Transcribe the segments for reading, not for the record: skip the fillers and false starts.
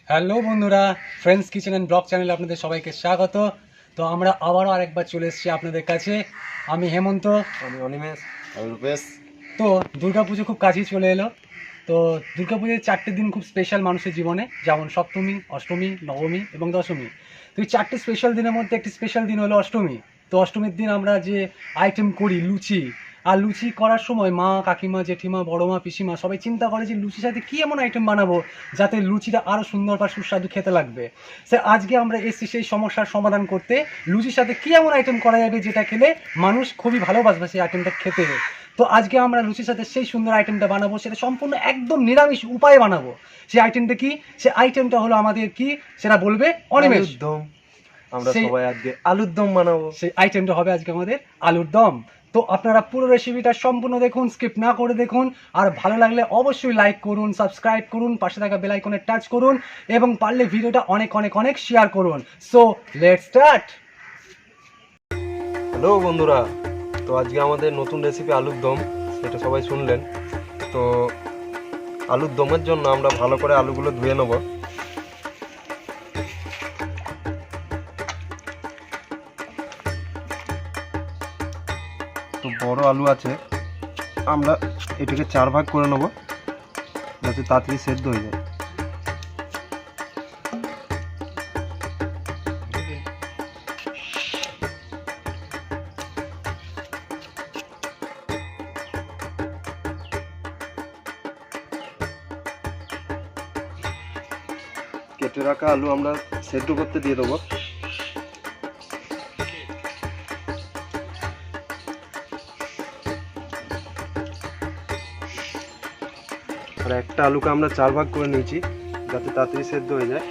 Hello বন্ধুরা, friends kitchen and blog চ্যানেলে আপনাদের সবাইকে স্বাগত। তো আমরা আবারও আরেকবার চলে এসেছি আপনাদের কাছে। আমি হেমন্ত। আমি অনিমেষ। আমি রূপেশ। তো দুর্গাপুজো খুব কাছেই চলে এলো। তো দুর্গাপুজোর 4টে দিন খুব স্পেশাল মানুষের জীবনে, যেমন সপ্তমী, অষ্টমী, নবমী এবং দশমী। তো এই 4টে স্পেশাল দিনের মধ্যে একটি স্পেশাল দিন হলো অষ্টমী। তো অষ্টমীর দিন আমরা যে আইটেম করি লুচি, আর লুচি করার সময় মা, কাকিমা, জেঠিমা, বড় মা, পিসিমা সবাই চিন্তা করে যে লুচির সাথে কী এমন আইটেম বানাবো যাতে লুচিটা আরও সুন্দর বা সুস্বাদু খেতে লাগবে। সে আজকে আমরা এসেছি সেই সমস্যার সমাধান করতে। লুচির সাথে কী এমন আইটেম করা যাবে যেটা খেলে মানুষ খুবই ভালোবাসবে সেই আইটেমটা খেতে। তো আজকে আমরা লুচির সাথে সেই সুন্দর আইটেমটা বানাবো, সেটা সম্পূর্ণ একদম নিরামিষ উপায়ে বানাবো। সেই আইটেমটা কি? সেই আইটেমটা হলো আমাদের কি, সেটা বলবে অনিমেষ। আলুর দম। আমরা সবাই আজকে আলুর দম বানাবো। সেই আইটেমটা হবে আজকে আমাদের আলুর দম। তো আপনারা পুরো রেসিপিটা সম্পূর্ণ দেখুন, স্কিপ না করে দেখুন। আর ভালো লাগলে অবশ্যই লাইক করুন, সাবস্ক্রাইব করুন, পাশে থাকা বেল আইকনে টাচ করুন এবং পারলে ভিডিওটা অনেক অনেক অনেক শেয়ার করুন। So let's start. হ্যালো বন্ধুরা, তো আজকে আমাদের নতুন রেসিপি আলুর দম, সেটা সবাই শুনলেন। তো আলুর দমের জন্য আমরা ভালো করে আলুগুলো ধুয়ে নেব। তো বড় আলু আছে, আমরা এটাকে 4 ভাগ করে নেব যাতে তাড়াতাড়ি সেদ্ধ হয়ে যায়। কেটে রাখা আলু আমরা সেদ্ধ করতে দিয়ে দেবো। আর একটা আলুকে আমরা 4 ভাগ করে নিয়েছি যাতে তাড়াতাড়ি সেদ্ধ হয়ে যায়।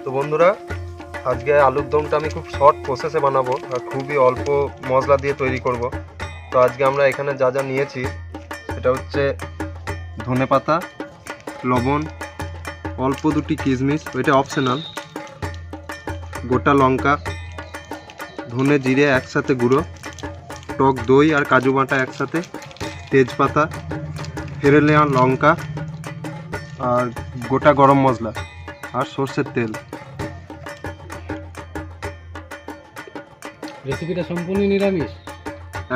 তো বন্ধুরা, আজকে আলুর দমটা আমি খুব শর্ট প্রসেসে বানাবো আর খুবই অল্প মশলা দিয়ে তৈরি করব। তো আজকে আমরা এখানে যা যা নিয়েছি সেটা হচ্ছে ধনেপাতা, লবণ, অল্প দুটি কিশমিশ, ওইটা অপশনাল, গোটা লঙ্কা, ধনে জিরে একসাথে গুঁড়ো, টক দই আর কাজু বাটা একসাথে, তেজপাতা, ফেরেলে আর লঙ্কা, আর গোটা গরম মশলা আর সর্ষের তেল। রেসিপিটা সম্পূর্ণ নিরামিষ,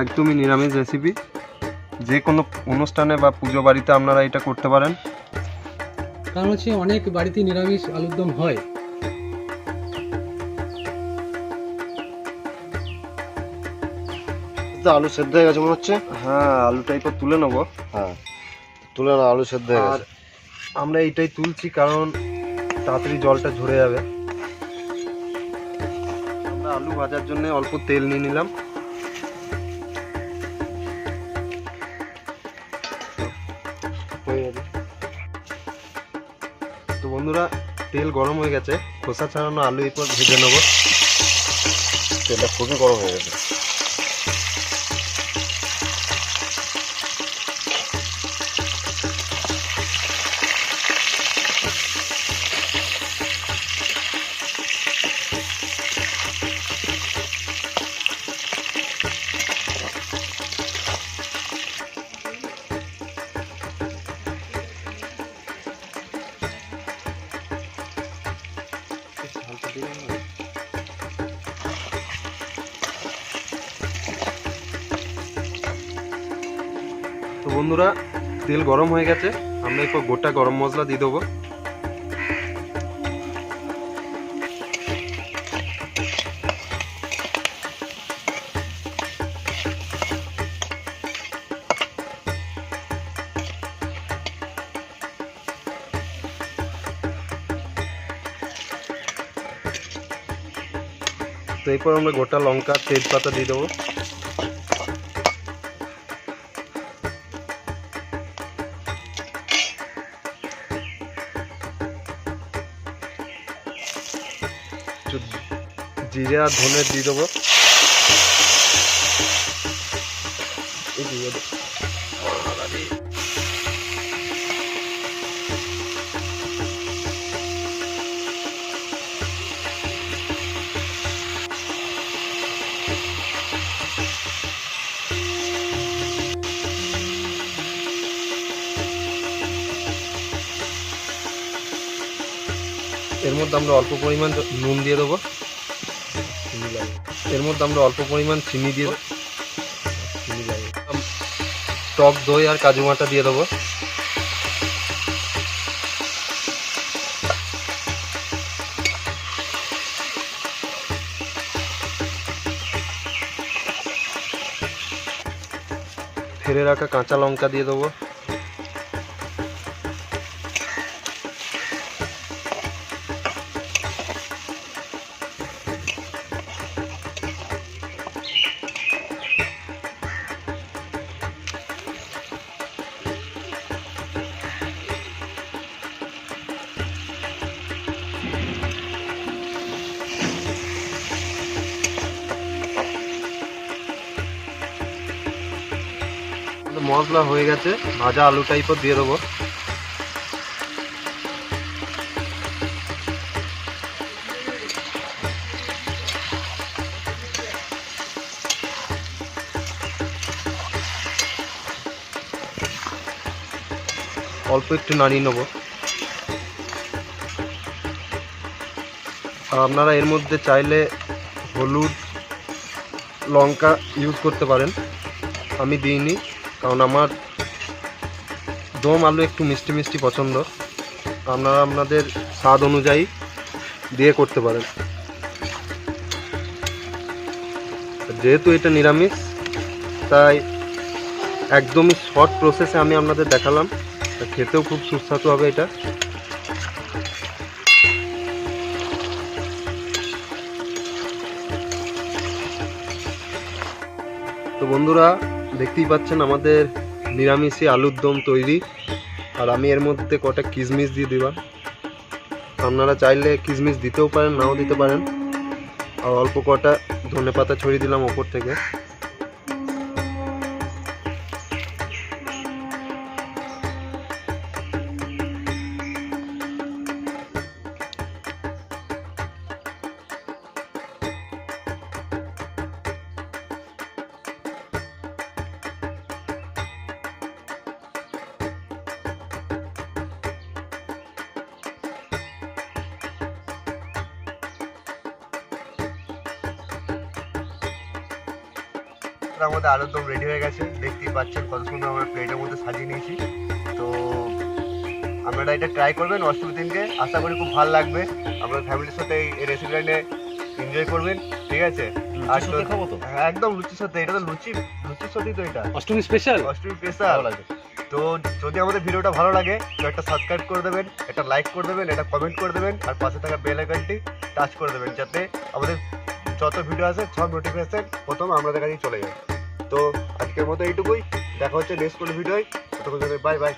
একদমই নিরামিষ রেসিপি। যে কোনো অনুষ্ঠানে বা পুজো বাড়িতে আপনারা এটা করতে পারেন। কারণ হচ্ছে অনেক বাড়িতে নিরামিষ আলুর দম হয়। আলু সেদ্ধ হয়ে গেছে মনে হচ্ছে। হ্যাঁ, আলুটা এরপর তুলে নেবো। হ্যাঁ, তুলে না, আলু সেদ্ধ হয়ে আর গেছে। আমরা এইটাই তুলছি কারণ তাড়াতাড়ি জলটা ঝরে যাবে। আমরা আলু ভাজার জন্য অল্প তেল নিয়ে নিলাম। তো বন্ধুরা, তেল গরম হয়ে গেছে, খোসা ছাড়ানো আলু এরপর ভেজে নেবো। তেলটা খুবই গরম হয়ে গেছে। তো বন্ধুরা, তেল গরম হয়ে গেছে, আমরা এরপর গোটা গরম মশলা দিয়ে দেবো। তো এরপর আমরা গোটা লঙ্কা, তেজপাতা দিয়ে দেবো। জিরে আর ধনে দিয়ে দেবো। এর মধ্যে আমরা অল্প পরিমাণ নুন দিয়ে দেবো। এর মধ্যে আমরা অল্প পরিমাণ চিনি দিয়ে টক দই আর কাজু বাটা দিয়ে দেবো। ফেলে রাখা কাঁচা লঙ্কা দিয়ে দেবো। মশলা হয়ে গেছে, ভাজা আলু টাইপের দিয়ে দেবো। অল্প একটু নাড়িয়ে নেবো। আর আপনারা এর মধ্যে চাইলে হলুদ লঙ্কা ইউজ করতে পারেন, আমি দিইনি কারণ আমার দম আলু একটু মিষ্টি মিষ্টি পছন্দ। আপনারা আপনাদের স্বাদ অনুযায়ী দিয়ে করতে পারেন। যেহেতু এটা নিরামিষ তাই একদমই শর্ট প্রসেসে আমি আপনাদের দেখালাম। খেতেও খুব সুস্বাদু হবে এটা। তো বন্ধুরা দেখতেই পাচ্ছেন আমাদের নিরামিষী আলুর দম তৈরি। আর আমি এর মধ্যে কটা কিশমিশ দিয়ে দিলাম। আপনারা চাইলে কিশমিশ দিতেও পারেন, নাও দিতে পারেন। আর অল্প কটা ধনেপাতা ছড়িয়ে দিলাম ওপর থেকে। আমাদের আলুর দম রেডি হয়ে গেছে, দেখতেই পাচ্ছেন কত সুন্দর আমরা প্লেটের মধ্যে সাজিয়ে নিয়েছি। তো আপনারা এটা ট্রাই করবেন অষ্টমীর দিনকে, আশা করি খুব ভালো লাগবে। আপনার ফ্যামিলির সাথে এই রেসিপিটা এনজয় করবেন, ঠিক আছে? আর খাবো তো একদম লুচির সাথে, এটা তো লুচির সাথেই তো এটা অষ্টমী স্পেশাল। তো যদি আমাদের ভিডিওটা ভালো লাগে তো একটা সাবস্ক্রাইব করে দেবেন, একটা লাইক করে দেবেন, একটা কমেন্ট করে দেবেন, আর পাশে থাকা বেল আইকনটি টাচ করে দেবেন, যাতে আমাদের যত ভিডিও আছে সব নোটিফিকেশন প্রথম আমাদের কাছেই চলে যায়। তো আজকের মতো এইটুকুই, দেখা হচ্ছে নেক্সট কোনো ভিডিওয়। ততক্ষণ বাই বাই।